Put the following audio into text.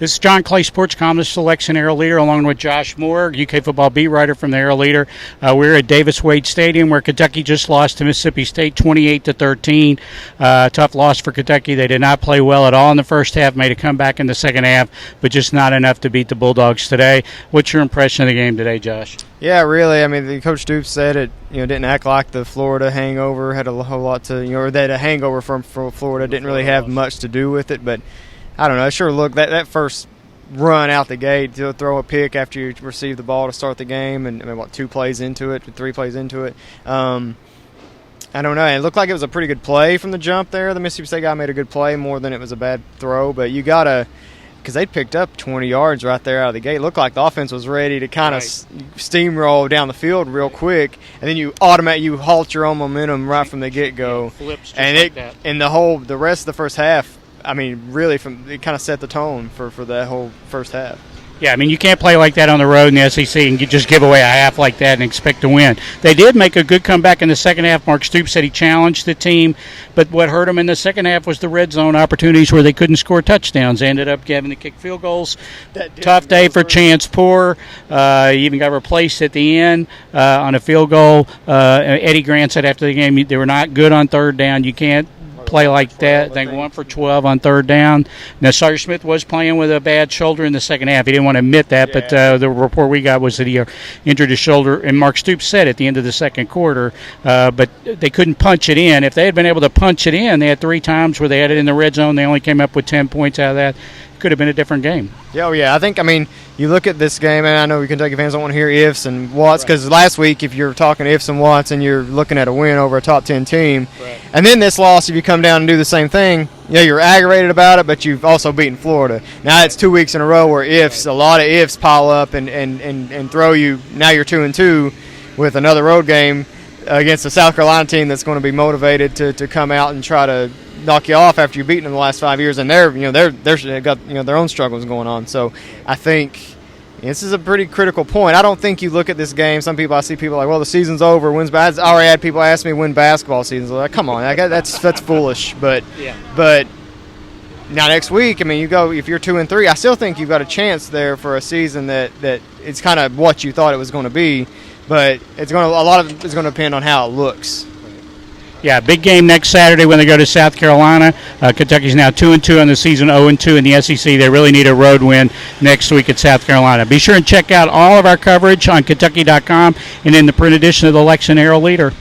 This is John Clay, sports columnist for the Lexington Herald-Leader, along with Josh Moore, UK football beat writer from the Herald-Leader. We're at Davis-Wade Stadium, where Kentucky just lost to Mississippi State 28-13. Tough loss for Kentucky. They did not play well at all in the first half, made a comeback in the second half, but just not enough to beat the Bulldogs today. What's your impression of the game today, Josh? Yeah, really. I mean, Coach Stoops said it. Didn't act like the Florida hangover had a whole lot to, or that a hangover from Florida didn't really have much to do with it. But I don't know. It sure looked that first run out the gate to throw a pick after you receive the ball to start the game, and 3 plays into it. I don't know. It looked like it was a pretty good play from the jump there. The Mississippi State guy made a good play more than it was a bad throw. But you got to, because they picked up 20 yards right there out of the gate. It looked like the offense was ready to kind of steamroll down the field real quick, and then you halt your own momentum right from the get-go. Flips just and like that. And the rest of the first half, I mean, really, it kind of set the tone for that whole first half. Yeah, I mean, you can't play like that on the road in the SEC and just give away a half like that and expect to win. They did make a good comeback in the second half. Mark Stoops said he challenged the team, but what hurt them in the second half was the red zone opportunities where they couldn't score touchdowns. They ended up having to kick field goals. Tough day for Chance Poor. He even got replaced at the end on a field goal. Eddie Grant said after the game they were not good on third down. You can't play like that. They 1 for 12 on third down. Now, Sawyer Smith was playing with a bad shoulder in the second half. He didn't want to admit that, but the report we got was that he injured his shoulder, and Mark Stoops said at the end of the second quarter, but they couldn't punch it in. If they had been able to punch it in, they had 3 times where they had it in the red zone. They only came up with 10 points out of that. Could have been a different game. Yeah, I mean, you look at this game, and I know Kentucky fans don't want to hear ifs and whats, because last week, if you're talking ifs and whats and you're looking at a win over a top 10 team, and then this loss, if you come down and do the same thing, you're aggravated about it, but you've also beaten Florida. Now it's 2 weeks in a row where a lot of ifs pile up and throw you. Now you're 2-2 with another road game against a South Carolina team that's going to be motivated to come out and try to knock you off after you've beaten them the last 5 years, and they've got their own struggles going on. So I think this is a pretty critical point. I don't think you look at this game. I see people like, well, the season's over. I already had people ask me when basketball season's over. Like, come on, that's foolish. But now next week, I mean, if you're 2-3, I still think you've got a chance there for a season that it's kind of what you thought it was going to be. But a lot of it's going to depend on how it looks. Yeah, big game next Saturday when they go to South Carolina. Kentucky's now 2-2 on the season, 0-2 in the SEC. They really need a road win next week at South Carolina. Be sure and check out all of our coverage on Kentucky.com and in the print edition of the Lexington Herald-Leader.